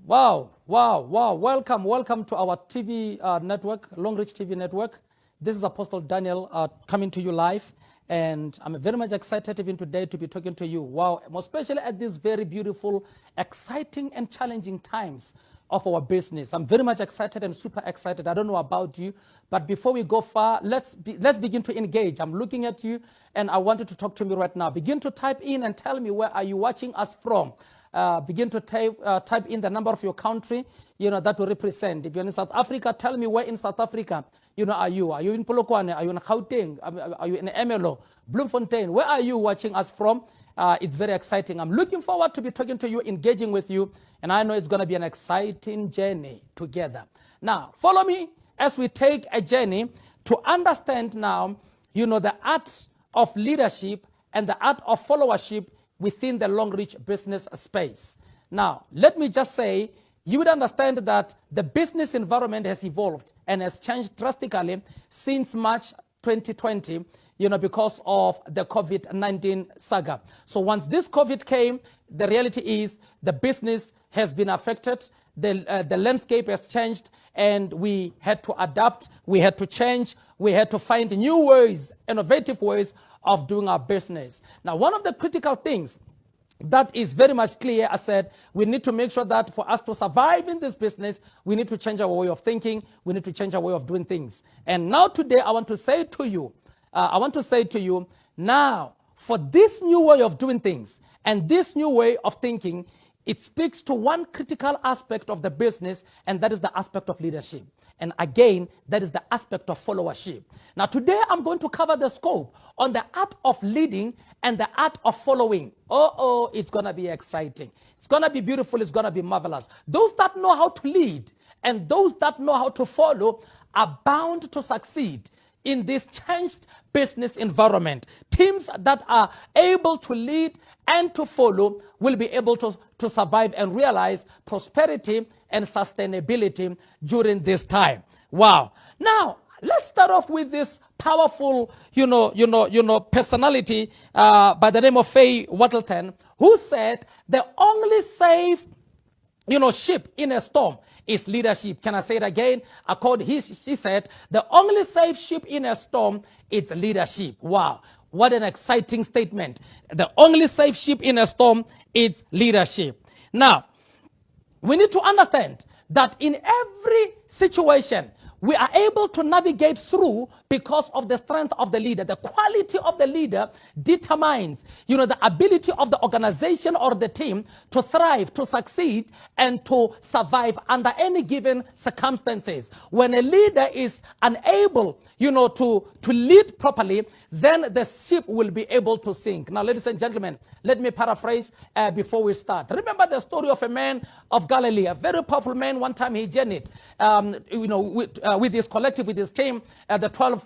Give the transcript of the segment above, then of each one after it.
Wow, wow, wow. Welcome to our TV network, Longrich TV network. This is Apostle Daniel coming to you live. And I'm very much excited even today to be talking to you. Wow, especially at these very beautiful, exciting and challenging times of our business. I'm very much excited and super excited. I don't know about you, but before we go far, let's begin to engage. I'm looking at you and I want you to talk to me right now. Begin to type in and tell me where are you watching us from. Begin to type in the number of your country, that will represent. If you're in South Africa, tell me where in South Africa, are you? Are you in Polokwane? Are you in Gauteng? Are you in Emelo? Bloemfontein? Where are you watching us from? It's very exciting. I'm looking forward to be talking to you, engaging with you, and I know it's going to be an exciting journey together. Now, follow me as we take a journey to understand now, the art of leadership and the art of followership within the Longrich business space. Now, let me just say, you would understand that the business environment has evolved and has changed drastically since March 2020, because of the COVID-19 saga. So once this COVID came, the reality is the business has been affected. The landscape has changed, and we had to adapt, we had to change, we had to find new ways, innovative ways of doing our business. Now, one of the critical things that is very much clear, I said, we need to make sure that for us to survive in this business, we need to change our way of thinking, we need to change our way of doing things. And now today, I want to say to you, now, for this new way of doing things and this new way of thinking, it speaks to one critical aspect of the business, and that is the aspect of leadership. And again, that is the aspect of followership. Now, today I'm going to cover the scope on the art of leading and the art of following. Oh, it's going to be exciting. It's going to be beautiful. It's going to be marvelous. Those that know how to lead and those that know how to follow are bound to succeed in this changed business environment. Teams that are able to lead and to follow will be able to survive and realize prosperity and sustainability during this time. Wow. Now, let's start off with this powerful, personality by the name of Mogotlane, who said the only safe ship in a storm is leadership. Can I say it again? She said, the only safe ship in a storm is leadership. Wow. What an exciting statement. The only safe ship in a storm is leadership. Now, we need to understand that in every situation, we are able to navigate through because of the strength of the leader. The quality of the leader determines, the ability of the organization or the team to thrive, to succeed, and to survive under any given circumstances. When a leader is unable, to lead properly, then the ship will be able to sink. Now, ladies and gentlemen, let me paraphrase before we start. Remember the story of a man of Galilee, a very powerful man. One time he journeyed, with his collective, with his team, the 12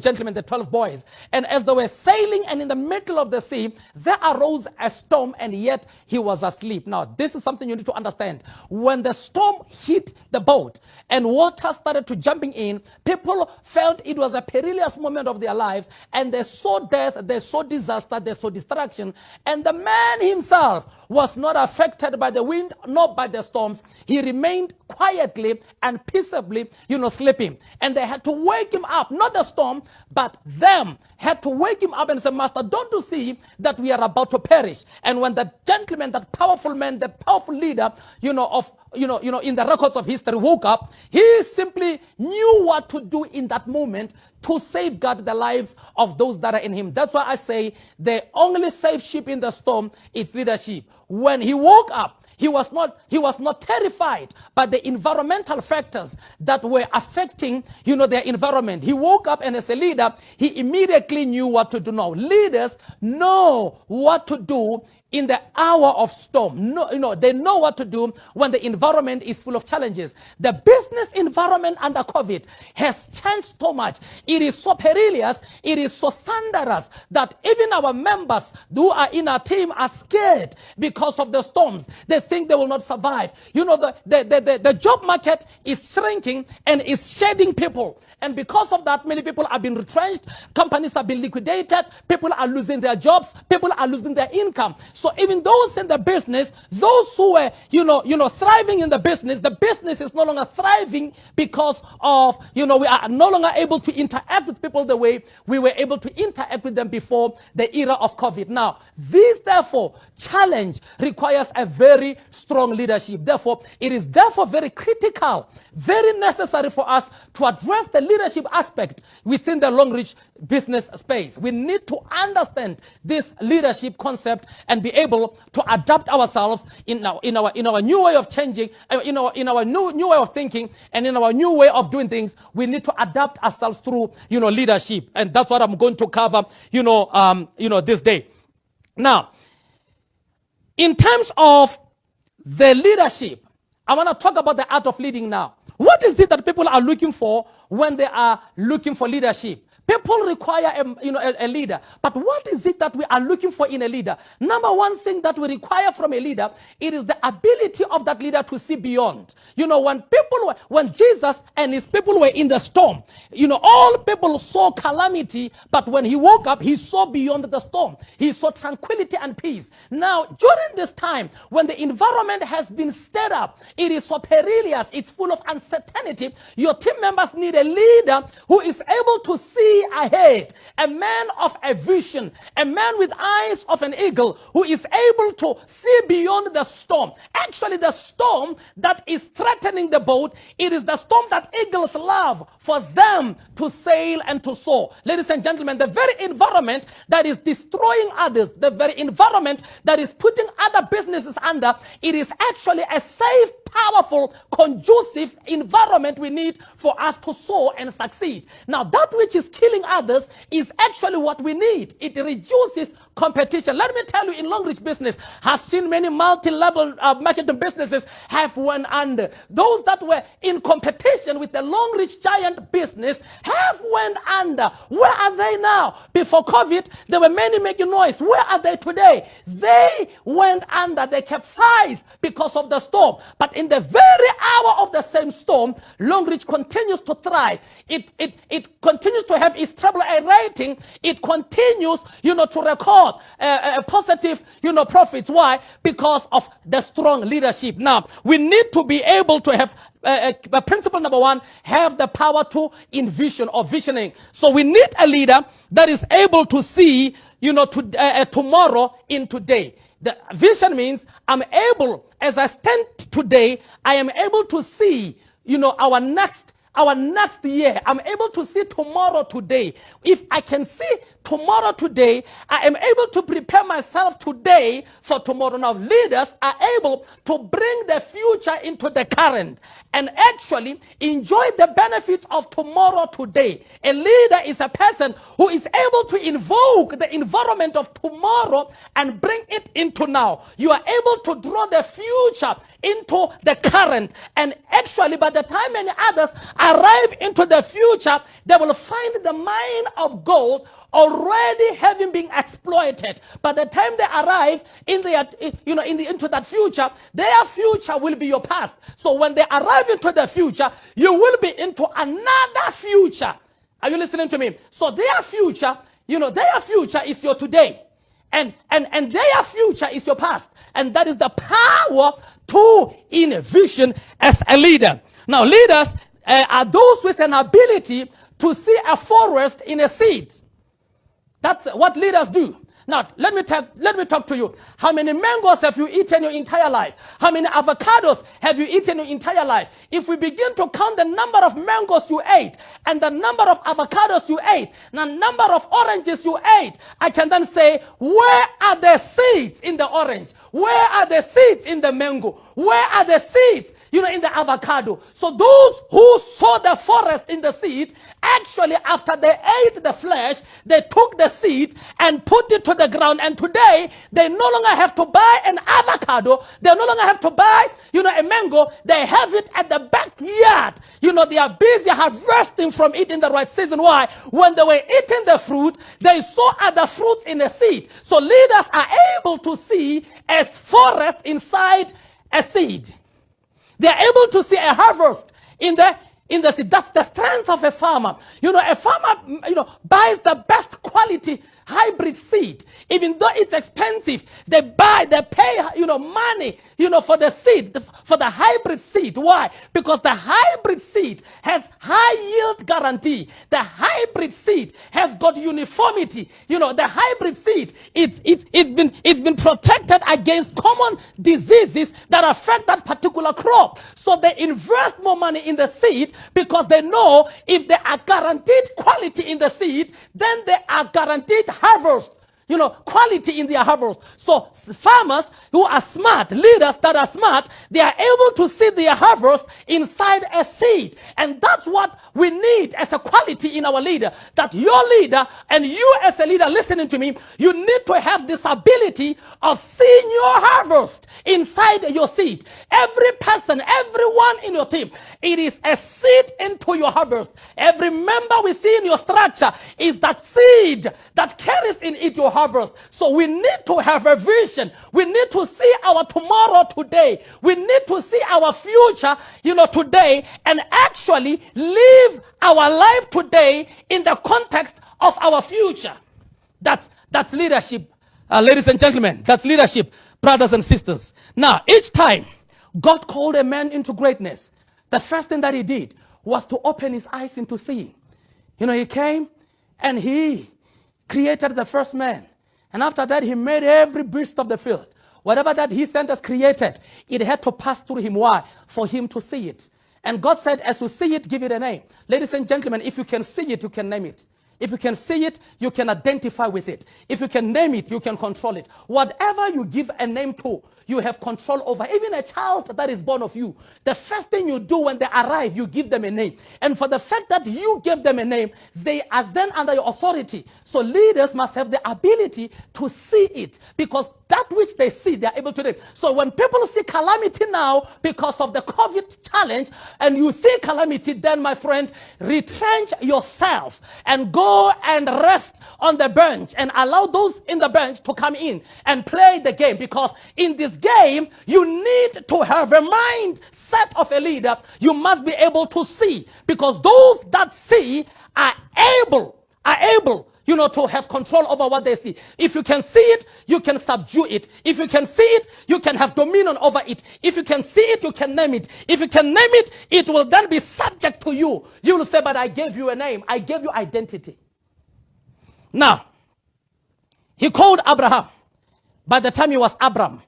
gentlemen, the 12 boys. And as they were sailing and in the middle of the sea, there arose a storm, and yet he was asleep. Now, this is something you need to understand. When the storm hit the boat and water started to jumping in, people felt it was a perilous moment of their lives, and they saw death, they saw disaster, they saw destruction. And the man himself was not affected by the wind, nor by the storms. He remained quietly and peaceably, sleeping. And they had to wake him up, not the storm, but them had to wake him up and say, Master, don't you see that we are about to perish? And when that gentleman, that powerful man, that powerful leader, in the records of history woke up, he simply knew what to do in that moment to safeguard the lives of those that are in him. That's why I say the only safe ship in the storm is leadership. When he woke up, he was not terrified by the environmental factors that were affecting, their environment. He woke up, and as a leader, he immediately knew what to do now. Leaders know what to do in the hour of storm. They know what to do when the environment is full of challenges. The business environment under COVID has changed so much. It is so perilous, it is so thunderous that even our members who are in our team are scared because of the storms. They think they will not survive. The job market is shrinking and is shedding people. And because of that, many people have been retrenched, companies have been liquidated, people are losing their jobs, people are losing their income. So even those in the business, those who were, thriving in the business is no longer thriving because of, we are no longer able to interact with people the way we were able to interact with them before the era of COVID. Now, this, therefore, challenge requires a very strong leadership. Therefore, it is therefore very critical, very necessary for us to address the leadership aspect within the Longrich business space. We need to understand this leadership concept and be able to adapt ourselves in our new way of changing, in our new way of thinking, and in our new way of doing things. We need to adapt ourselves through leadership, and that's what I'm going to cover this day. Now, in terms of the leadership, I want to talk about the art of leading now. What is it that people are looking for when they are looking for leadership? People require a leader. But what is it that we are looking for in a leader? Number one thing that we require from a leader, it is the ability of that leader to see beyond. When Jesus and his people were in the storm, all people saw calamity, but when he woke up, he saw beyond the storm. He saw tranquility and peace. Now, during this time, when the environment has been stirred up, it is so perilous, it's full of uncertainty, your team members need a leader who is able to see ahead, a man of a vision, a man with eyes of an eagle who is able to see beyond the storm. Actually, the storm that is threatening the boat, it is the storm that eagles love for them to sail and to soar. Ladies and gentlemen, the very environment that is destroying others, the very environment that is putting other businesses under, it is actually a safe, powerful, conducive environment we need for us to soar and succeed. Now, that which is killing others is actually what we need. It reduces competition. Let me tell you, in Longrich Business, have seen many multi-level marketing businesses have went under. Those that were in competition with the Longrich giant business have went under. Where are they now? Before COVID, there were many making noise. Where are they today? They went under. They capsized because of the storm. But in the very hour of the same storm, Longrich continues to thrive. It continues to have its AAA rating. It continues, to record positive, profits. Why? Because of the strong leadership. Now, we need to be able to have principle number one, have the power to envision or visioning. So we need a leader that is able to see, tomorrow in today. The vision means I'm able, as I stand today, I am able to see, our next year. I'm able to see tomorrow today. If I can see tomorrow today, I am able to prepare myself today for tomorrow. Now, leaders are able to bring the future into the current and actually enjoy the benefits of tomorrow today. A leader is a person who is able to invoke the environment of tomorrow and bring it into now. You are able to draw the future into the current, and actually by the time many others arrive into the future, they will find the mine of gold already having been exploited. By the time they arrive into that future, their future will be your past. So when they arrive into the future, you will be into another future. Are you listening to me? So their future is your today. And their future is your past. And that is the power to envision as a leader. Now, leaders are those with an ability to see a forest in a seed. That's what leaders do. Now, let me talk to you. How many mangoes have you eaten your entire life? How many avocados have you eaten your entire life? If we begin to count the number of mangoes you ate and the number of avocados you ate, the number of oranges you ate, I can then say, where are the seeds in the orange? Where are the seeds in the mango? Where are the seeds, in the avocado? So those who saw the forest in the seed, actually after they ate the flesh, they took the seed and put it to the ground, and today they no longer have to buy an avocado, they no longer have to buy a mango, they have it at the backyard. They are busy harvesting from it in the right season. Why? When they were eating the fruit, they saw other fruits in the seed. So leaders are able to see a forest inside a seed. They are able to see a harvest in the seed. That's the strength of a farmer. A farmer, buys the best quality hybrid seed. Even though it's expensive, they pay, money, for the seed, for the hybrid seed. Why? Because the hybrid seed has high yield guarantee. The hybrid seed has got uniformity. The hybrid seed, it's been protected against common diseases that affect that particular crop. So they invest more money in the seed because they know if they are guaranteed quality in the seed, then they are guaranteed harvest. Quality in their harvest. So farmers who are smart, leaders that are smart, they are able to see their harvest inside a seed. And that's what we need as a quality in our leader. That your leader and you as a leader listening to me, you need to have this ability of seeing your harvest inside your seed. Every person, everyone in your team, it is a seed into your harvest. Every member within your structure is that seed that carries in it your harvest. So we need to have a vision. We need to see our tomorrow today. We need to see our future, today, and actually live our life today in the context of our future. That's leadership, ladies and gentlemen. That's leadership, brothers and sisters. Now, each time God called a man into greatness, the first thing that he did was to open his eyes into seeing. He came and he created the first man. And after that, he made every beast of the field. Whatever that he sent us created, it had to pass through him. Why? For him to see it. And God said, as you see it, give it a name. Ladies and gentlemen, if you can see it, you can name it. If you can see it, you can identify with it. If you can name it, you can control it. Whatever you give a name to, you have control over. Even a child that is born of you, the first thing you do when they arrive, you give them a name. And for the fact that you gave them a name, they are then under your authority. So leaders must have the ability to see it, because that which they see, they are able to do. So when people see calamity now because of the COVID challenge, and you see calamity, then my friend, retrench yourself and go and rest on the bench and allow those in the bench to come in and play the game. Because in this game, you need to have a mindset of a leader. You must be able to see, because those that see are able, to have control over what they see. If you can see it, you can subdue it. If you can see it, you can have dominion over it. If you can see it, you can name it. If you can name it, it will then be subject to you. You will say, but I gave you a name. I gave you identity. Now, he called Abraham. By the time he was Abram.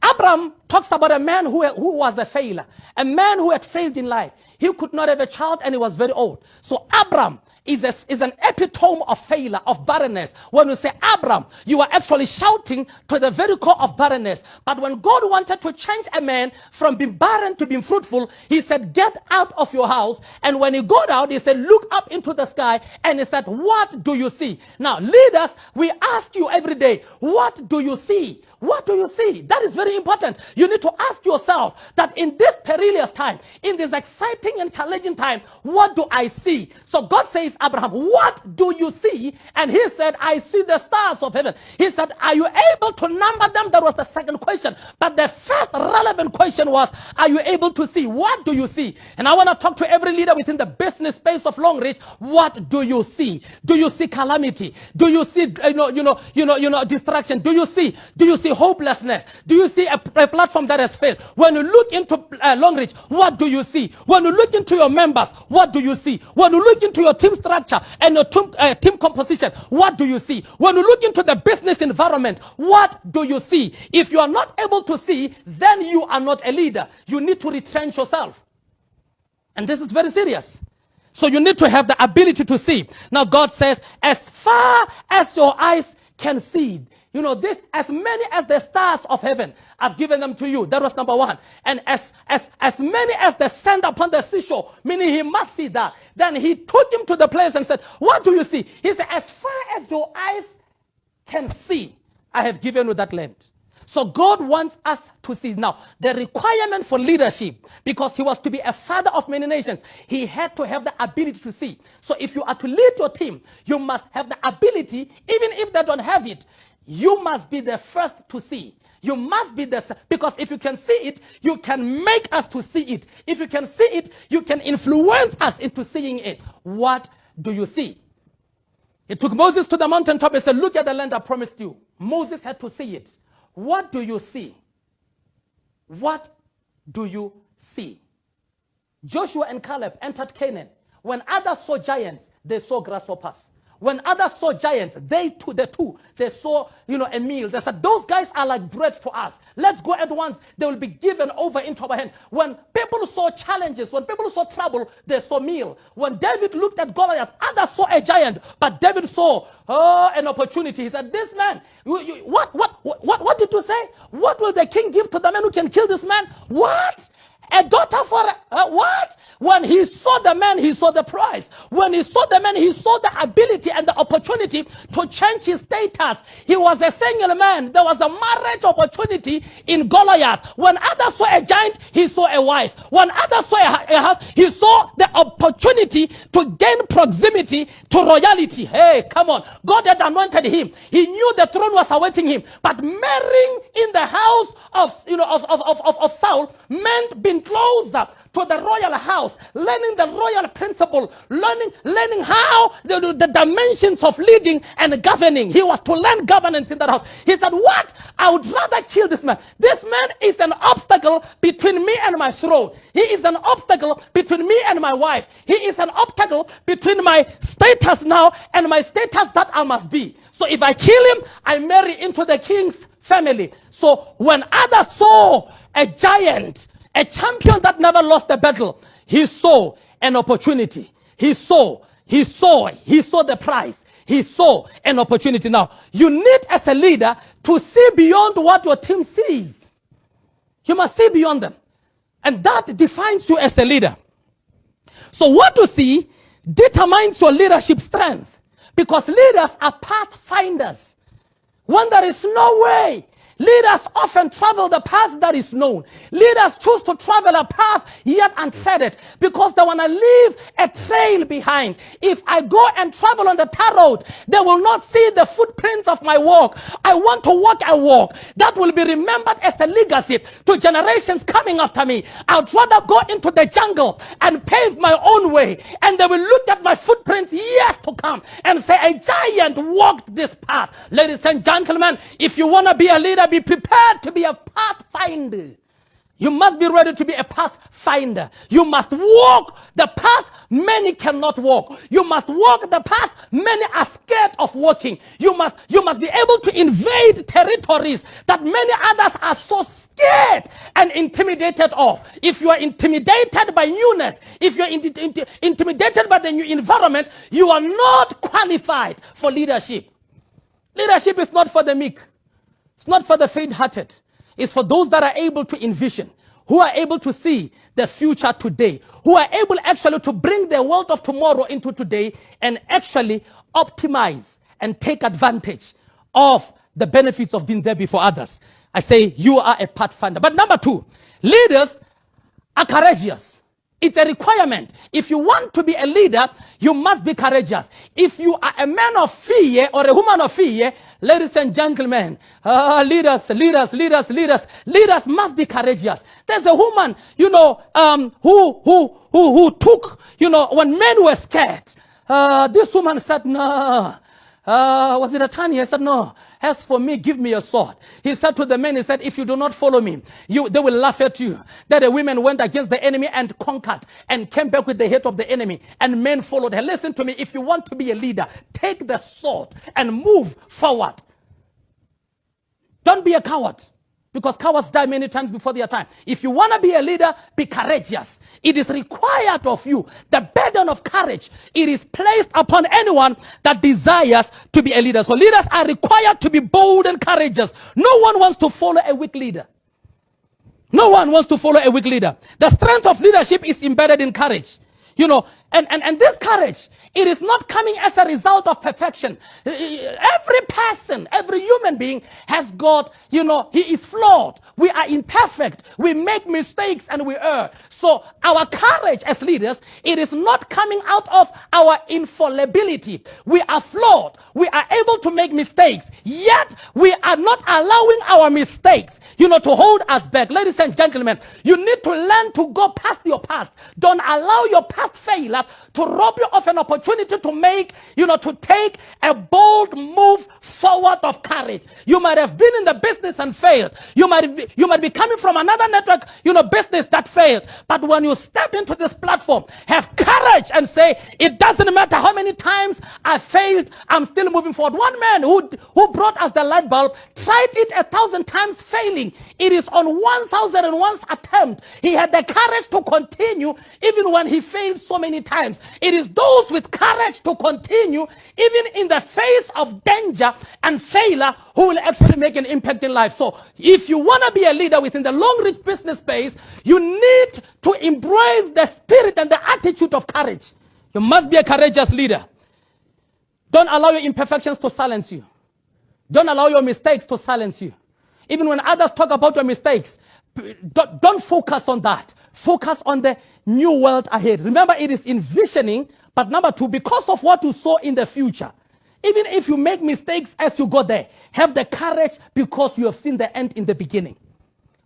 Abram talks about a man who was a failure. A man who had failed in life. He could not have a child and he was very old. So Abram is an epitome of failure, of barrenness. When you say Abram, you are actually shouting to the very core of barrenness. But when God wanted to change a man from being barren to being fruitful, he said, get out of your house. And when he got out, he said, look up into the sky. And he said, what do you see? Now, leaders, we ask you every day, what do you see? What do you see? That is very important. You need to ask yourself that in this perilous time, in this exciting and challenging time, what do I see? So God says, Abraham, what do you see? And he said, I see the stars of heaven. He said, are you able to number them? That was the second question. But the first relevant question was, are you able to see? What do you see? And I want to talk to every leader within the business space of Longrich. What do you see? Do you see calamity? Do you see, distraction? Do you see hopelessness? Do you see a platform that has failed? When you look into Longrich, what do you see? When you look into your members, what do you see? When you look into your team structure and your team composition, what do you see? When you look into the business environment, what do you see? If you are not able to see, then you are not a leader. You need to retrench yourself. And this is very serious. So you need to have the ability to see. Now God says, as far as your eyes can see, this, as many as the stars of heaven, I've given them to you. That was number one. And as many as the sand upon the seashore, meaning he must see that. Then he took him to the place and said, what do you see? He said, as far as your eyes can see, I have given you that land. So God wants us to see. Now, the requirement for leadership, because he was to be a father of many nations, he had to have the ability to see. So if you are to lead your team, you must have the ability, even if they don't have it, you must be the first to see. You must be because if you can see it, you can make us to see it. If you can see it, you can influence us into seeing it. What do you see? He took Moses to the mountaintop and said, look at the land I promised you. Moses had to see it. What do you see? What do you see? Joshua and Caleb entered Canaan. When others saw giants, they saw grasshoppers. When others saw giants, they saw, a meal. They said, those guys are like bread to us. Let's go at once. They will be given over into our hand. When people saw challenges, when people saw trouble, they saw meal. When David looked at Goliath, others saw a giant, but David saw an opportunity. He said, this man, what did you say? What will the king give to the man who can kill this man? What? A daughter for what? When he saw the man, he saw the prize. When he saw the man, he saw the ability and the opportunity to change his status. He was a single man. There was a marriage opportunity in Goliath. When others saw a giant, he saw a wife. When others saw a house, he saw the opportunity to gain proximity to royalty. Hey, come on. God had anointed him. He knew the throne was awaiting him. But marrying in the house of Saul meant being closer to the royal house, learning the royal principle, learning how the dimensions of leading and governing. He was to learn governance in that house. He said, what? I would rather kill this man. This man is an obstacle between me and my throne. He is an obstacle between me and my wife. He is an obstacle between my status now and my status that I must be. So if I kill him, I marry into the king's family. So when others saw a giant, a champion that never lost a battle, he saw an opportunity. He saw the prize. He saw an opportunity. Now, you need as a leader to see beyond what your team sees. You must see beyond them. And that defines you as a leader. So what you see determines your leadership strength. Because leaders are pathfinders. When there is no way, leaders often travel the path that is known. Leaders choose to travel a path yet untreaded because they want to leave a trail behind. If I go and travel on the tar road, they will not see the footprints of my walk. I want to walk a walk that will be remembered as a legacy to generations coming after me. I'd rather go into the jungle and pave my own way, and they will look at my footprints years to come and say, a giant walked this path. Ladies and gentlemen, if you want to be a leader, be prepared to be a pathfinder. You must be ready to be a pathfinder. You must walk the path many cannot walk. You must walk the path many are scared of walking. You must be able to invade territories that many others are so scared and intimidated of. If you are intimidated by newness, if you are intimidated by the new environment, you are not qualified for leadership. Leadership is not for the meek. It's not for the faint-hearted. It's for those that are able to envision, who are able to see the future today, who are able actually to bring the world of tomorrow into today and actually optimize and take advantage of the benefits of being there before others. I say you are a pathfinder. But number two, leaders are courageous. It's a requirement. If you want to be a leader, you must be courageous. If you are a man of fear or a woman of fear, ladies and gentlemen, leaders must be courageous. There's a woman, who took, when men were scared, this woman said, no. Was it a Tanya? He said, no. As for me, give me a sword. He said to the men, he said, if you do not follow me, they will laugh at you. That the women went against the enemy and conquered and came back with the head of the enemy. And men followed her. Listen to me. If you want to be a leader, take the sword and move forward. Don't be a coward. Because cowards die many times before their time. If you want to be a leader, be courageous. It is required of you. The burden of courage, it is placed upon anyone that desires to be a leader. So leaders are required to be bold and courageous. No one wants to follow a weak leader. No one wants to follow a weak leader. The strength of leadership is embedded in courage. And this courage, it is not coming as a result of perfection. Every person, every human being has got, he is flawed. We are imperfect. We make mistakes and we err. So our courage as leaders, it is not coming out of our infallibility. We are flawed. We are able to make mistakes. Yet we are not allowing our mistakes, to hold us back. Ladies and gentlemen, you need to learn to go past your past. Don't allow your past failure to rob you of an opportunity to make, to take a bold move forward of courage. You might have been in the business and failed. You might be coming from another network, business that failed. But when you step into this platform, have courage and say, it doesn't matter how many times I failed, I'm still moving forward. One man who brought us the light bulb tried it 1,000 times failing. It is on 1,001st attempt. He had the courage to continue even when he failed so many times. It is those with courage to continue even in the face of danger and failure who will actually make an impact in life. So if you want to be a leader within the Longrich business space, you need to embrace the spirit and the attitude of courage. You must be a courageous leader. Don't allow your imperfections to silence you. Don't allow your mistakes to silence you. Even when others talk about your mistakes, don't focus on that. Focus on the new world ahead. Remember, it is envisioning. But number two, because of what you saw in the future, even if you make mistakes as you go there, have the courage because you have seen the end in the beginning.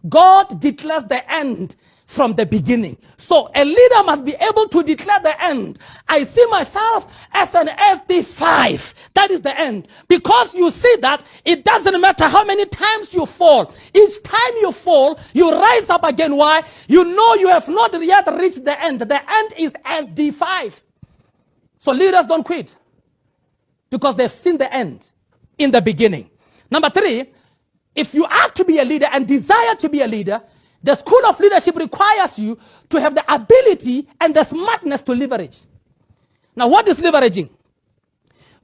God declares the end from the beginning. So a leader must be able to declare the end. I see myself as an SD5. That is the end. Because you see that it doesn't matter how many times you fall. Each time you fall, you rise up again. Why? You know you have not yet reached the end. The end is SD5. So leaders don't quit because they've seen the end in the beginning. Number three, if you are to be a leader and desire to be a leader, the school of leadership requires you to have the ability and the smartness to leverage. Now, what is leveraging?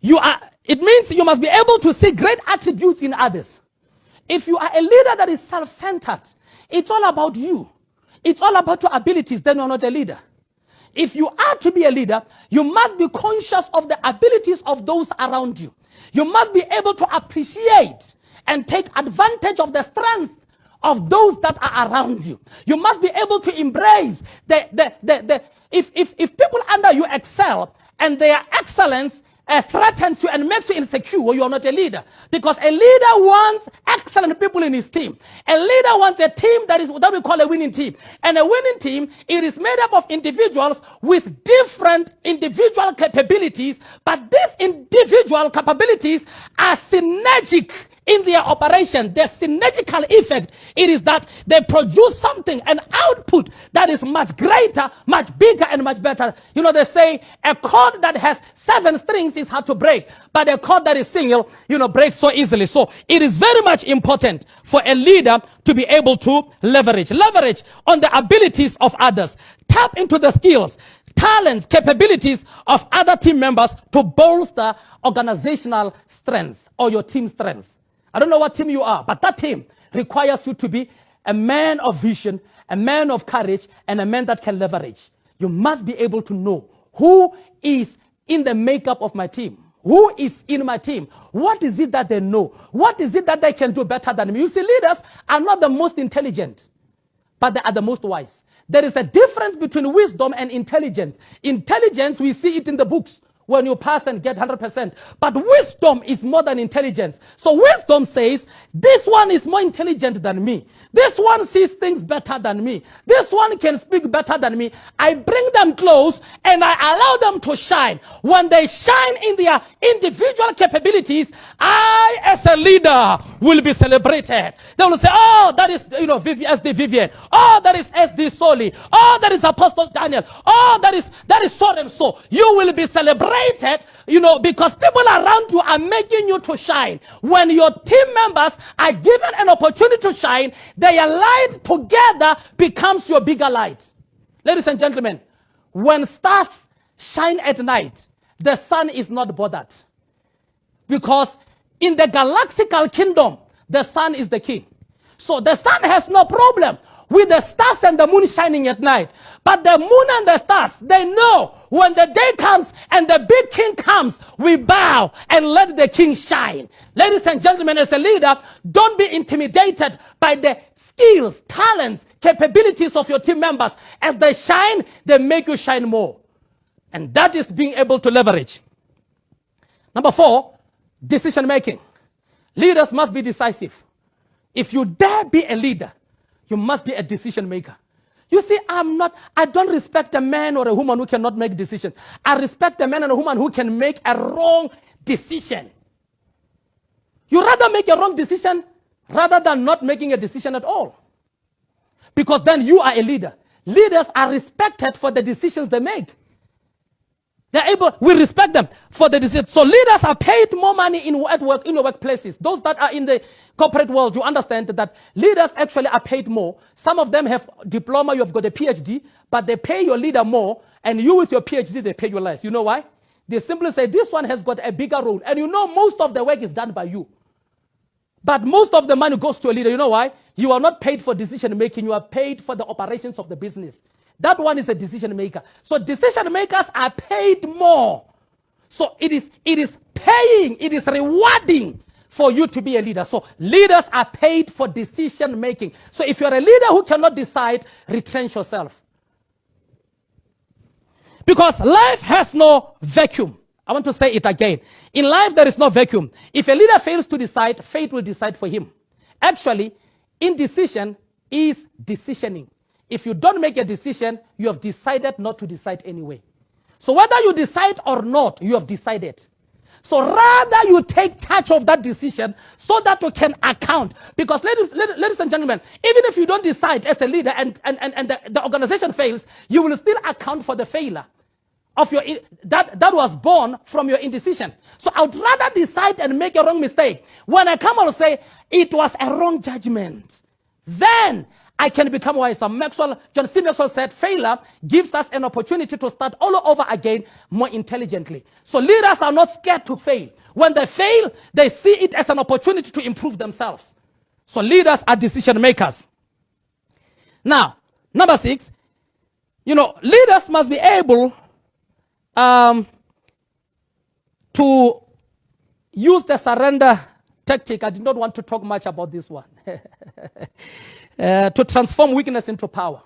It means you must be able to see great attributes in others. If you are a leader that is self-centered, it's all about you. It's all about your abilities, then you're not a leader. If you are to be a leader, you must be conscious of the abilities of those around you. You must be able to appreciate and take advantage of the strength of those that are around you. You must be able to embrace if people under you excel and their excellence threatens you and makes you insecure, you are not a leader. Because a leader wants excellent people in his team. A leader wants a team that we call a winning team. And a winning team, it is made up of individuals with different individual capabilities, but these individual capabilities are synergic in their operation. The synergical effect, it is that they produce something, an output that is much greater, much bigger, and much better. They say a chord that has 7 strings is hard to break, but a chord that is single, breaks so easily. So it is very much important for a leader to be able to leverage on the abilities of others. Tap into the skills, talents, capabilities of other team members to bolster organizational strength or your team strength. I don't know what team you are, but that team requires you to be a man of vision, a man of courage, and a man that can leverage. You must be able to know who is in the makeup of my team. Who is in my team? What is it that they know? What is it that they can do better than me? You see, leaders are not the most intelligent, but they are the most wise. There is a difference between wisdom and intelligence. Intelligence, we see it in the books when you pass and get 100%. But wisdom is more than intelligence. So wisdom says, this one is more intelligent than me. This one sees things better than me. This one can speak better than me. I bring them close and I allow them to shine. When they shine in their individual capabilities, I, as a leader, will be celebrated. They will say, oh, that is, SD Vivian. Oh, that is SD Soli. Oh, that is Apostle Daniel. Oh, that is so and so. You will be celebrated, because people around you are making you to shine. When your team members are given an opportunity to shine, their light together becomes your bigger light. Ladies and gentlemen, when stars shine at night, the sun is not bothered. Because in the galaxical kingdom, the sun is the king. So the sun has no problem with the stars and the moon shining at night. But the moon and the stars, they know when the day comes and the big king comes, we bow and let the king shine. Ladies and gentlemen, as a leader, don't be intimidated by the skills, talents, capabilities of your team members. As they shine, they make you shine more. And that is being able to leverage. Number 4, decision making. Leaders must be decisive. If you dare be a leader, you must be a decision maker. You see, I don't respect a man or a woman who cannot make decisions. I respect a man and a woman who can make a wrong decision. You rather make a wrong decision rather than not making a decision at all. Because then you are a leader. Leaders are respected for the decisions they make. We respect them for the decisions. So leaders are paid more money at work, in your workplaces. Those that are in the corporate world, you understand that leaders actually are paid more. Some of them have diploma, you have got a PhD, but they pay your leader more, and you with your PhD, they pay you less. You know why? They simply say, this one has got a bigger role. And you know most of the work is done by you. But most of the money goes to a leader. You know why? You are not paid for decision making. You are paid for the operations of the business. That one is a decision maker. So decision makers are paid more. So it is paying, it is rewarding for you to be a leader. So leaders are paid for decision making. So if you're a leader who cannot decide, retrench yourself. Because life has no vacuum. I want to say it again. In life, there is no vacuum. If a leader fails to decide, fate will decide for him. Actually, indecision is decisioning. If you don't make a decision, you have decided not to decide anyway. So whether you decide or not, you have decided. So rather you take charge of that decision so that you can account. Because ladies and gentlemen, even if you don't decide as a leader and the organization fails, you will still account for the failure of your that was born from your indecision. So I would rather decide and make a wrong mistake. When I come and say it was a wrong judgment, then I can become wise. John C. Maxwell said, failure gives us an opportunity to start all over again more intelligently. So leaders are not scared to fail. When they fail, they see it as an opportunity to improve themselves. So leaders are decision makers. Now, number 6, leaders must be able to use the surrender tactic. I did not want to talk much about this one. To transform weakness into power.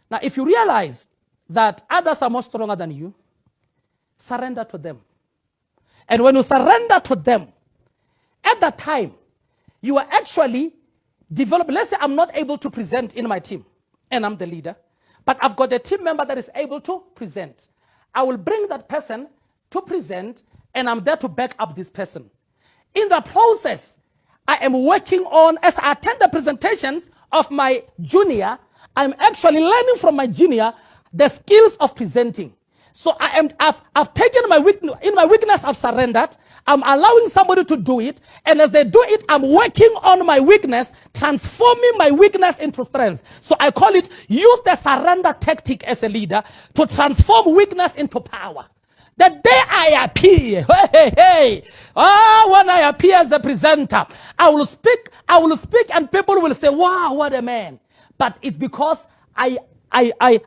Now, if you realize that others are more stronger than you, surrender to them. And when you surrender to them, at that time, you are actually developing. Let's say I'm not able to present in my team, and I'm the leader, but I've got a team member that is able to present. I will bring that person to present, and I'm there to back up this person. In the process, I am working on, as I attend the presentations of my junior, I'm actually learning from my junior the skills of presenting. So I've taken my weakness, in my weakness I've surrendered. I'm allowing somebody to do it. And as they do it, I'm working on my weakness, transforming my weakness into strength. So I call it, use the surrender tactic as a leader to transform weakness into power. The day I appear, when I appear as a presenter, I will speak, and people will say, wow, what a man. But it's because I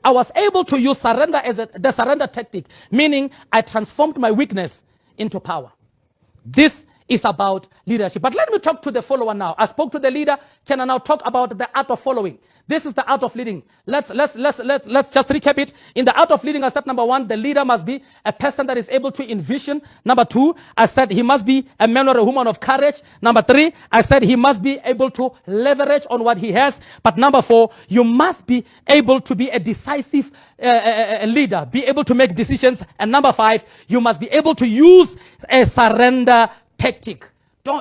was able to use surrender as the surrender tactic, meaning I transformed my weakness into power. This is about leadership. But let me talk to the follower now. I spoke to the leader. Can I now talk about the art of following? This is the art of leading. Let's just recap it. In the art of leading, I said number 1, the leader must be a person that is able to envision. Number 2, I said he must be a man or a woman of courage. Number 3, I said he must be able to leverage on what he has. But number 4, you must be able to be a decisive leader, be able to make decisions. And number 5, you must be able to use a surrender tactic.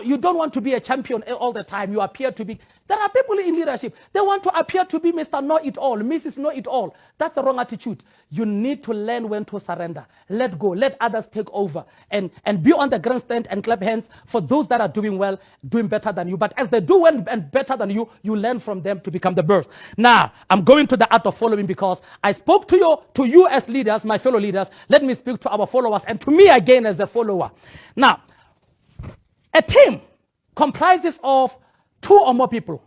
You don't want to be a champion all the time. You appear to be. There are people in leadership. They want to appear to be Mr. Know-it-all, Mrs. Know-it-all. That's the wrong attitude. You need to learn when to surrender. Let go. Let others take over. And be on the grandstand and clap hands for those that are doing well, doing better than you. But as they do well and better than you, you learn from them to become the best. Now, I'm going to the art of following because I spoke to you as leaders, my fellow leaders. Let me speak to our followers and to me again as a follower. Now, a team comprises of 2 or more people.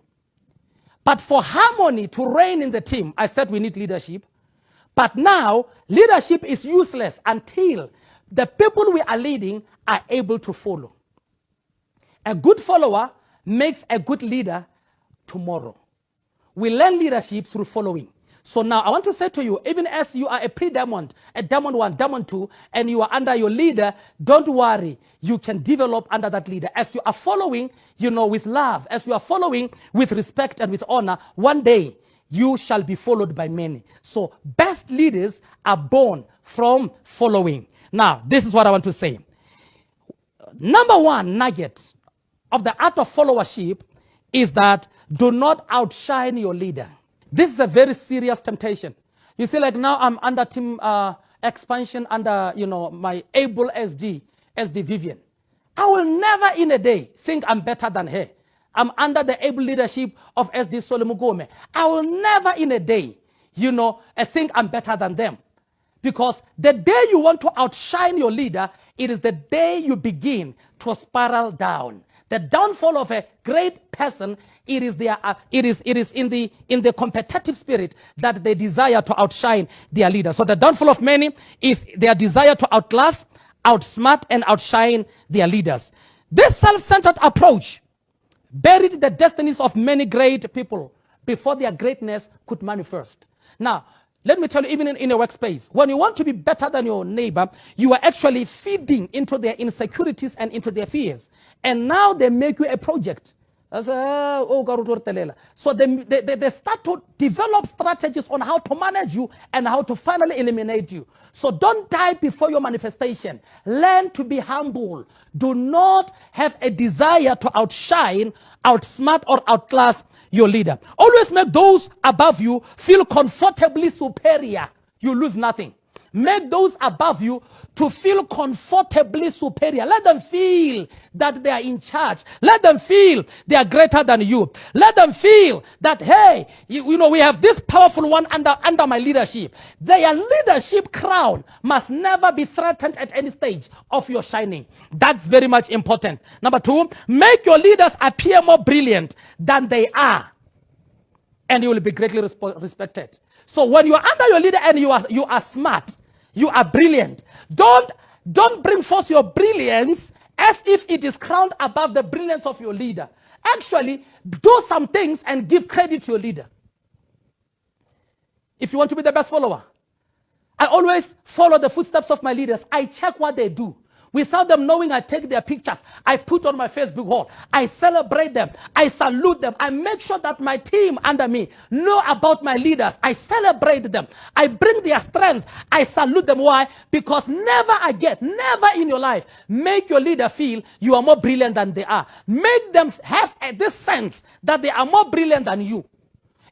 But for harmony to reign in the team, I said we need leadership. But now, leadership is useless until the people we are leading are able to follow. A good follower makes a good leader tomorrow. We learn leadership through following. So now I want to say to you, even as you are a pre-diamond, a diamond 1, diamond 2, and you are under your leader, don't worry. You can develop under that leader. As you are following, with love, as you are following with respect and with honor, one day you shall be followed by many. So best leaders are born from following. Now, this is what I want to say. Number one nugget of the art of followership is that do not outshine your leader. This is a very serious temptation. You see, like now I'm under team expansion under, my able SD Vivian. I will never in a day think I'm better than her. I'm under the able leadership of SD Solomugome. I will never in a day, think I'm better than them. Because the day you want to outshine your leader, it is the day you begin to spiral down. The downfall of a great person, it is in the competitive spirit that they desire to outshine their leader. So the downfall of many is their desire to outclass, outsmart, and outshine their leaders. This self-centered approach buried the destinies of many great people before their greatness could manifest. Now, let me tell you, even in a workspace, when you want to be better than your neighbor, you are actually feeding into their insecurities and into their fears. And now they make you a project. So they start to develop strategies on how to manage you and how to finally eliminate you. So don't die before your manifestation. Learn to be humble. Do not have a desire to outshine, outsmart, or outclass your leader. Always make those above you feel comfortably superior. You lose nothing. Make those above you to feel comfortably superior. Let them feel that they are in charge. Let them feel they are greater than you. Let them feel that, hey, we have this powerful one under my leadership. Their leadership crown must never be threatened at any stage of your shining. That's very much important. Number 2, make your leaders appear more brilliant than they are, and you will be greatly respected. So when you are under your leader and you are smart, you are brilliant, don't bring forth your brilliance as if it is crowned above the brilliance of your leader. Actually, do some things and give credit to your leader. If you want to be the best follower, I always follow the footsteps of my leaders. I check what they do. Without them knowing, I take their pictures. I put on my Facebook wall. I celebrate them. I salute them. I make sure that my team under me know about my leaders. I celebrate them. I bring their strength. I salute them. Why? Because never in your life, make your leader feel you are more brilliant than they are. Make them have this sense that they are more brilliant than you.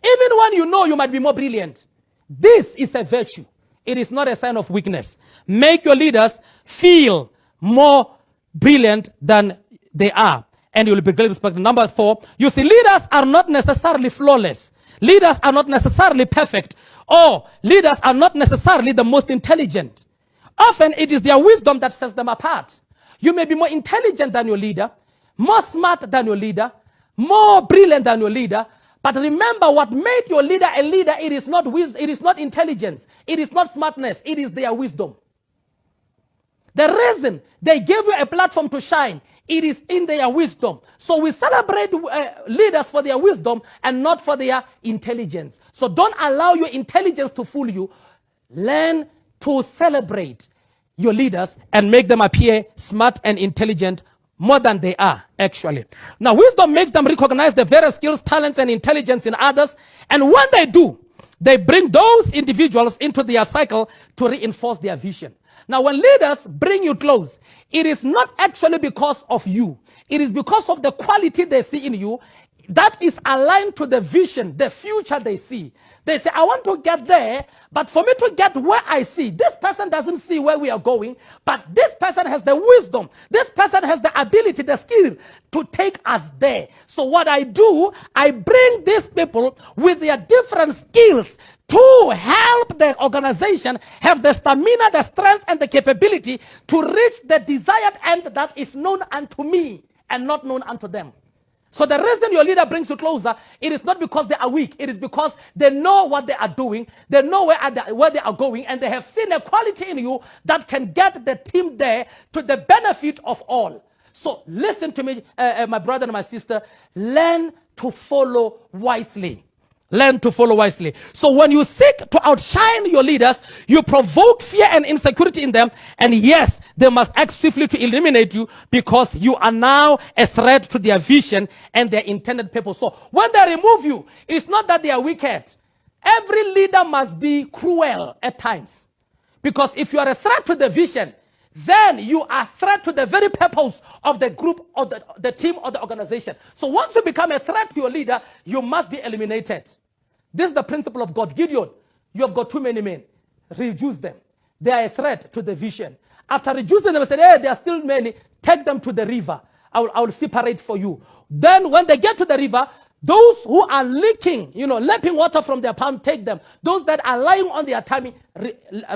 Even when you know you might be more brilliant. This is a virtue. It is not a sign of weakness. Make your leaders feel more brilliant than they are, and you will be greatly respected. Number 4, you see, leaders are not necessarily flawless. Leaders are not necessarily perfect, or leaders are not necessarily the most intelligent. Often it is their wisdom that sets them apart. You may be more intelligent than your leader, more smart than your leader, more brilliant than your leader, but remember what made your leader a leader. It is not wisdom, it is not intelligence, it is not smartness, it is their wisdom. The reason they gave you a platform to shine, it is in their wisdom. So we celebrate leaders for their wisdom and not for their intelligence. So don't allow your intelligence to fool you. Learn to celebrate your leaders and make them appear smart and intelligent more than they are, actually. Now, wisdom makes them recognize the various skills, talents, and intelligence in others. And when they do, they bring those individuals into their cycle to reinforce their vision. Now, when leaders bring you close, it is not actually because of you. It is because of the quality they see in you that is aligned to the vision, the future they see. They say, I want to get there, but for me to get where I see, this person doesn't see where we are going, but this person has the wisdom, this person has the ability, the skill to take us there. So what I do, I bring these people with their different skills to help the organization have the stamina, the strength, and the capability to reach the desired end that is known unto me and not known unto them. So the reason your leader brings you closer, it is not because they are weak. It is because they know what they are doing. They know where they are going, and they have seen a quality in you that can get the team there to the benefit of all. So listen to me, my brother and my sister. Learn to follow wisely. Learn to follow wisely. So when you seek to outshine your leaders, you provoke fear and insecurity in them. And yes, they must act swiftly to eliminate you because you are now a threat to their vision and their intended purpose. So when they remove you, it's not that they are wicked. Every leader must be cruel at times. Because if you are a threat to the vision, then you are a threat to the very purpose of the group or the team or the organization. So once you become a threat to your leader, you must be eliminated. This is the principle of God. Gideon, you have got too many men. Reduce them. They are a threat to the vision. After reducing them, I said, hey, there are still many. Take them to the river. I will separate for you. Then when they get to the river, those who are leaking, lapping water from their palm, take them. Those that are lying on their tummy,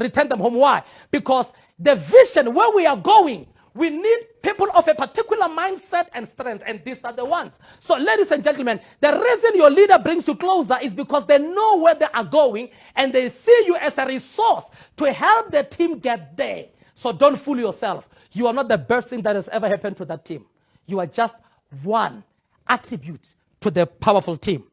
return them home. Why? Because the vision, where we are going, we need people of a particular mindset and strength, and these are the ones. So, ladies and gentlemen, the reason your leader brings you closer is because they know where they are going, and they see you as a resource to help the team get there. So don't fool yourself. You are not the best thing that has ever happened to that team. You are just one attribute to the powerful team.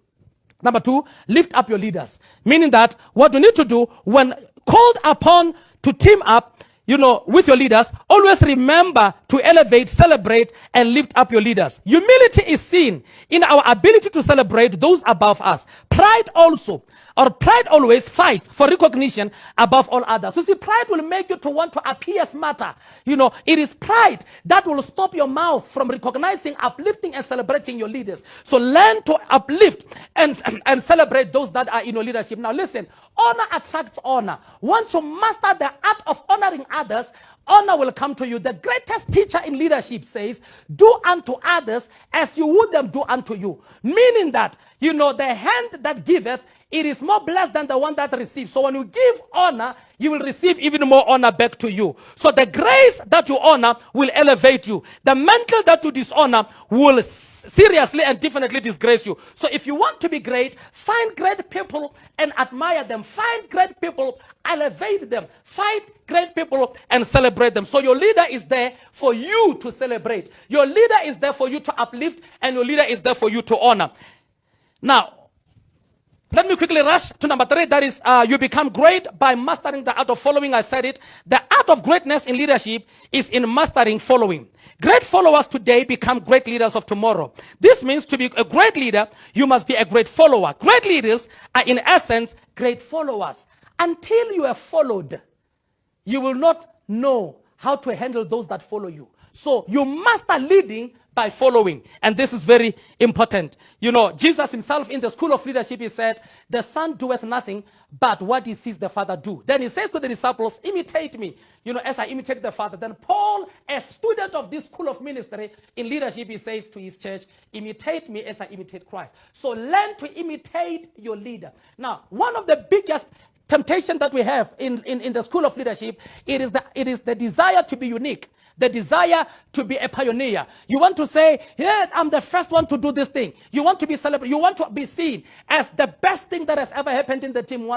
Number two, lift up your leaders. Meaning that what you need to do when called upon to team up, with your leaders, always remember to elevate, celebrate, and lift up your leaders. Humility is seen in our ability to celebrate those above us. Pride always fights for recognition above all others. So see, pride will make you to want to appear smarter. It is pride that will stop your mouth from recognizing, uplifting, and celebrating your leaders. So learn to uplift and celebrate those that are in your leadership. Now listen, honor attracts honor. Once you master the art of honoring others, honor will come to you. The greatest teacher in leadership says, do unto others as you would them do unto you. Meaning that, the hand that giveth, it is more blessed than the one that receives. So when you give honor, you will receive even more honor back to you. So the grace that you honor will elevate you. The mantle that you dishonor will seriously and definitely disgrace you. So if you want to be great, find great people and admire them. Find great people, elevate them. Find great people and celebrate them. So your leader is there for you to celebrate. Your leader is there for you to uplift, and your leader is there for you to honor. Now, let me quickly rush to number 3. That is, you become great by mastering the art of following. I said it. The art of greatness in leadership is in mastering following. Great followers today become great leaders of tomorrow. This means to be a great leader, you must be a great follower. Great leaders are in essence great followers. Until you are followed, you will not know how to handle those that follow you. So you master leading by following. And this is very important. Jesus himself in the school of leadership, he said, the son doeth nothing but what he sees the father do. Then he says to the disciples, imitate me, as I imitate the father. Then Paul, a student of this school of ministry in leadership, he says to his church, imitate me as I imitate Christ. So learn to imitate your leader. Now, one of the biggest temptation that we have in the school of leadership, it is the desire to be unique. The desire to be a pioneer. You want to say, yeah, I'm the first one to do this thing. You want to be celebrated. You want to be seen as the best thing that has ever happened in the team.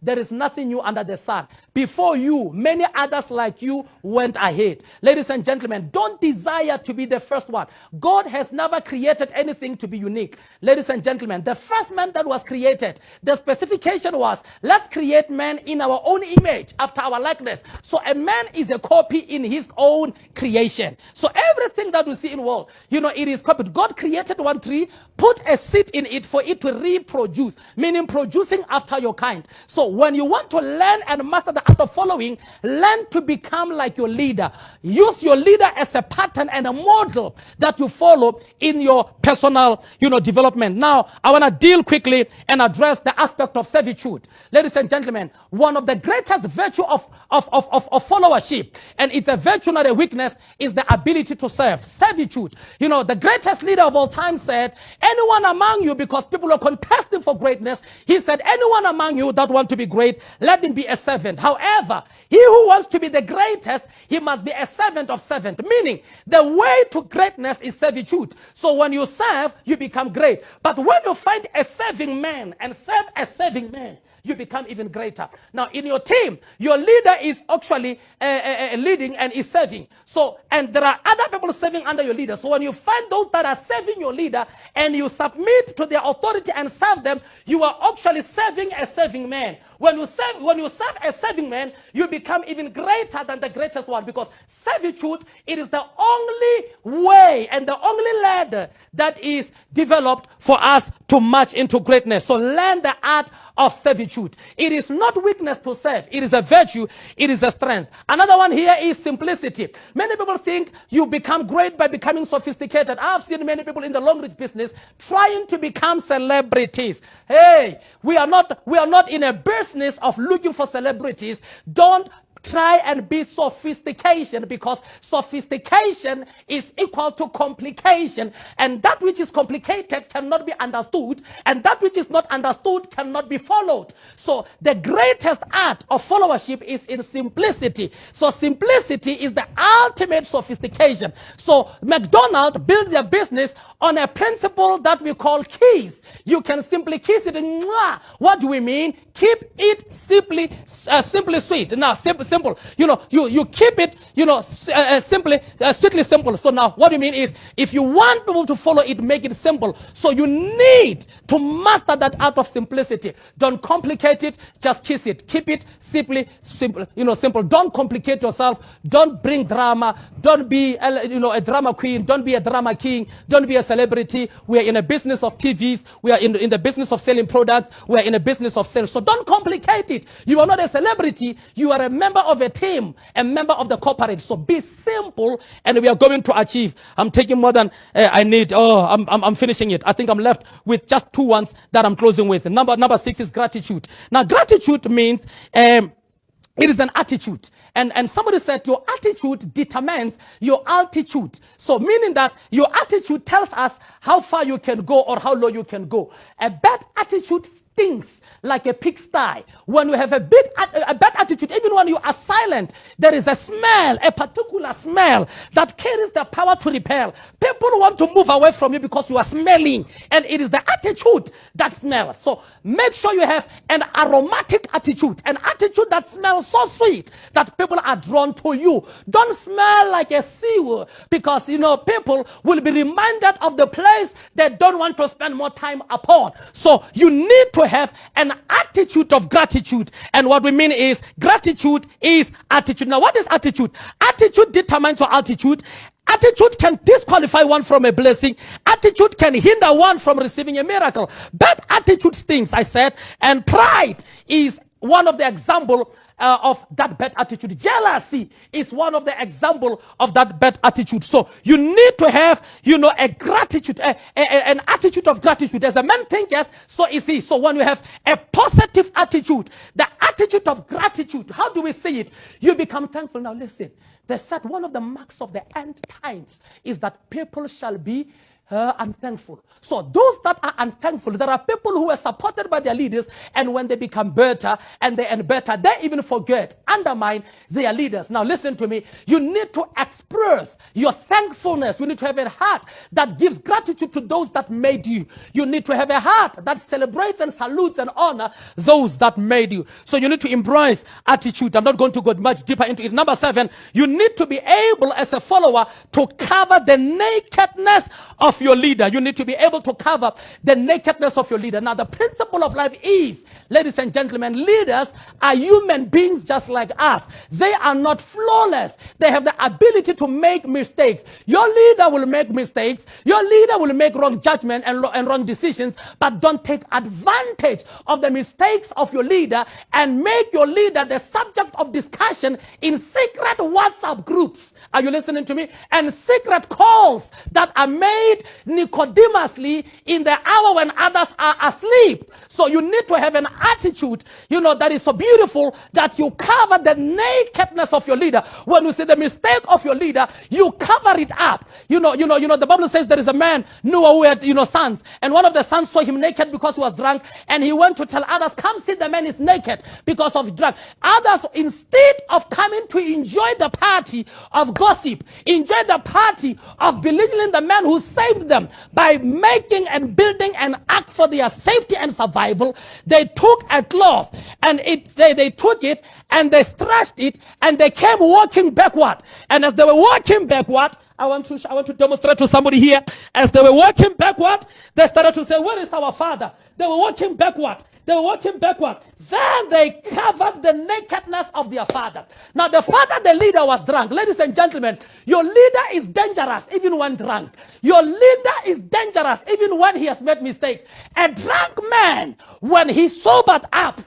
There is nothing new under the sun. Before you, many others like you went ahead. Ladies and gentlemen, don't desire to be the first one. God has never created anything to be unique. Ladies and gentlemen, the first man that was created, the specification was, let's create man in our own image, after our likeness. So a man is a copy in his own creation. So everything that we see in the world, it is copied. God created one tree, put a seed in it for it to reproduce, meaning producing after your kind. So when you want to learn and master the art of following, learn to become like your leader. Use your leader as a pattern and a model that you follow in your personal, development. Now, I want to deal quickly and address the aspect of servitude. Ladies and gentlemen, one of the greatest virtue of followership, and it's a virtue, not a weakness, is the ability to serve. Servitude. The greatest leader of all time said, anyone among you, because people are contesting for greatness, he said, anyone among you that want to be great, let him be a servant. However, he who wants to be the greatest, he must be a servant of servant. Meaning, the way to greatness is servitude. So when you serve, you become great. But when you find a serving man and serve a serving man, you become even greater. Now, in your team, your leader is actually leading and is serving. So, and there are other people serving under your leader. So when you find those that are serving your leader and you submit to their authority and serve them, you are actually serving a serving man. When you serve a serving man, you become even greater than the greatest one, because servitude, it is the only way and the only ladder that is developed for us to march into greatness. So learn the art of servitude. It is not weakness to serve. It is a virtue. It is a strength. Another one here is simplicity. Many people think you become great by becoming sophisticated. I've seen many people in the Longrich business trying to become celebrities. Hey, we are not in a business of looking for celebrities. Don't try and be sophistication, because sophistication is equal to complication, and that which is complicated cannot be understood, and that which is not understood cannot be followed. So the greatest art of followership is in simplicity. So simplicity is the ultimate sophistication. So McDonald's built their business on a principle that we call keys. You can simply kiss it. What do we mean? Keep it simply sweet. Now, simple. You keep it, simply, strictly simple. So now, what you mean is, if you want people to follow it, make it simple. So you need to master that art of simplicity. Don't complicate it. Just kiss it. Keep it simply simple. Simple. Don't complicate yourself. Don't bring drama. Don't be, a drama queen. Don't be a drama king. Don't be a celebrity. We are in a business of TVs. We are in the business of selling products. We are in a business of sales. So don't complicate it. You are not a celebrity. You are a member of a team, a member of the corporate. So be simple, and we are going to achieve. I'm taking more than I need. I'm finishing it. I think I'm left with just 2 ones that I'm closing with. Number 6 is gratitude. Now, gratitude means it is an attitude. And somebody said your attitude determines your altitude. So meaning that your attitude tells us how far you can go or how low you can go. A bad attitude stinks like a pigsty. When you have a bad attitude, even when you are silent, there is a smell, a particular smell that carries the power to repel. People want to move away from you because you are smelling, and it is the attitude that smells. So make sure you have an aromatic attitude, an attitude that smells so sweet that people are drawn to you. Don't smell like a sewer, because people will be reminded of the place they don't want to spend more time upon. So you need to have an attitude of gratitude. And what we mean is, gratitude is attitude. Now, what is attitude? Attitude determines your altitude. Attitude can disqualify one from a blessing. Attitude can hinder one from receiving a miracle. Bad attitude stings, I said, and pride is one of the example of that bad attitude. Jealousy is one of the example of that bad attitude. So you need to have, a gratitude, an attitude of gratitude. As a man thinketh, so is he. So when you have a positive attitude, the attitude of gratitude, how do we see it? You become thankful. Now listen, they said one of the marks of the end times is that people shall be unthankful. So those that are unthankful, there are people who are supported by their leaders, and when they become better and they end better, they even forget, undermine their leaders. Now listen to me. You need to express your thankfulness. You need to have a heart that gives gratitude to those that made you. You need to have a heart that celebrates and salutes and honor those that made you. So you need to embrace attitude. I'm not going to go much deeper into it. Number 7, you need to be able as a follower to cover the nakedness of your leader. You need to be able to cover the nakedness of your leader. Now, the principle of life is, ladies and gentlemen, leaders are human beings just like us. They are not flawless. They have the ability to make mistakes. Your leader will make mistakes. Your leader will make wrong judgment and wrong decisions, but don't take advantage of the mistakes of your leader and make your leader the subject of discussion in secret WhatsApp groups. Are you listening to me? And secret calls that are made Nicodemously in the hour when others are asleep. So you need to have an attitude, that is so beautiful that you cover the nakedness of your leader. When you see the mistake of your leader, you cover it up. The Bible says there is a man, Noah, who had, sons, and one of the sons saw him naked because he was drunk, and he went to tell others, come see the man is naked because of drunk. Others, instead of coming to enjoy the party of gossip, enjoy the party of belittling the man who saved saved them by making and building an ark for their safety and survival. They took a cloth and they took it and they stretched it and they came walking backward. And as they were walking backward, I want to demonstrate to somebody here. As they were walking backward, they started to say, where is our father? They were walking backward. They were walking backward. Then they covered the nakedness of their father. Now the father, the leader, was drunk. Ladies and gentlemen, your leader is dangerous even when drunk. Your leader is dangerous even when he has made mistakes. A drunk man, when he sobered up,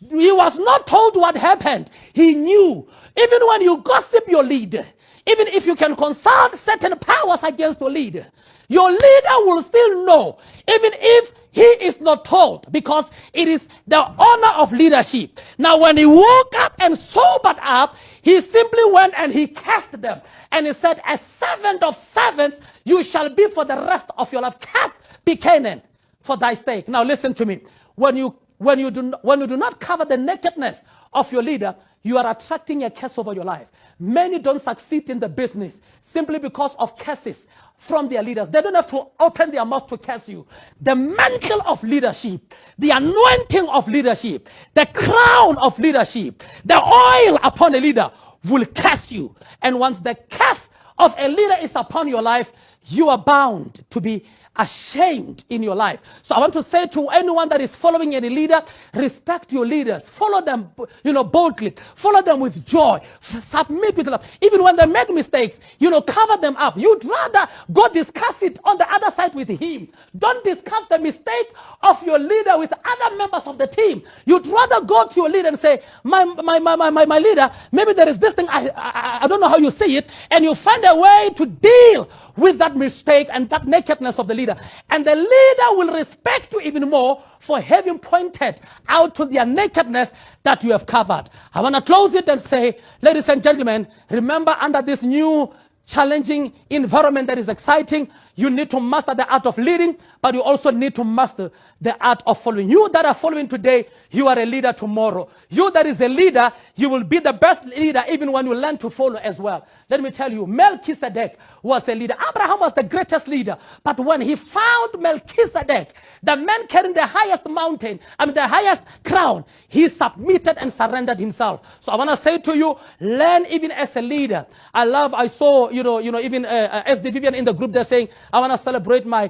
he was not told what happened. He knew. Even when you gossip your leader, even if you can consult certain powers against your leader will still know, even if he is not told, because it is the honor of leadership. Now, when he woke up and sobered up, he simply went and he cast them. And he said, a servant of servants you shall be for the rest of your life. Cast be Canaan for thy sake. Now, listen to me. When you do not cover the nakedness of your leader, you are attracting a curse over your life. Many don't succeed in the business simply because of curses from their leaders. They don't have to open their mouth to curse you. The mantle of leadership, the anointing of leadership, the crown of leadership, the oil upon a leader will curse you. And once the curse of a leader is upon your life, you are bound to be ashamed in your life. So I want to say to anyone that is following any leader, respect your leaders. Follow them, boldly. Follow them with joy. Submit with love. Even when they make mistakes, cover them up. You'd rather go discuss it on the other side with him. Don't discuss the mistake of your leader with other members of the team. You'd rather go to your leader and say, my leader, maybe there is this thing, I don't know how you see it, and you find a way to deal with that mistake and that nakedness of the leader. And the leader will respect you even more for having pointed out to their nakedness that you have covered. I want to close it and say, ladies and gentlemen, remember, under this new challenging environment that is exciting, you need to master the art of leading, but you also need to master the art of following. You that are following today, you are a leader tomorrow. You that is a leader, you will be the best leader even when you learn to follow as well. Let me tell you, Melchizedek was a leader. Abraham was the greatest leader, but when he found Melchizedek, the man carrying the highest mountain, the highest crown, he submitted and surrendered himself. So I want to say to you, learn even as a leader. I saw, even SD Vivian in the group, they're saying, I want to celebrate my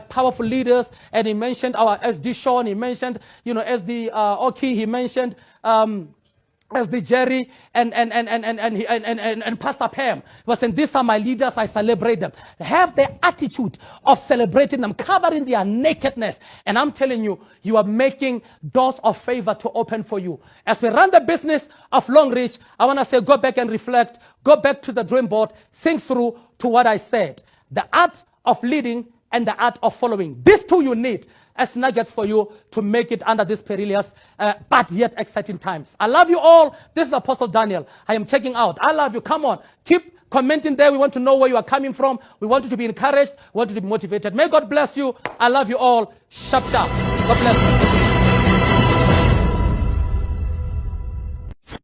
powerful leaders. And he mentioned our SD Sean, he mentioned, SD Oki, he mentioned SD Jerry and Pastor Pam. He was saying, these are my leaders, I celebrate them. Have the attitude of celebrating them, covering their nakedness. And I'm telling you, you are making doors of favor to open for you. As we run the business of Longrich, I want to say, go back and reflect, go back to the drawing board, think through to what I said. The art of leading and the art of following. These two you need as nuggets for you to make it under these perilous but yet exciting times. I love you all. This is Apostle Daniel. I am checking out. I love you. Come on. Keep commenting there. We want to know where you are coming from. We want you to be encouraged. We want you to be motivated. May God bless you. I love you all. Sharp, sharp. God bless you.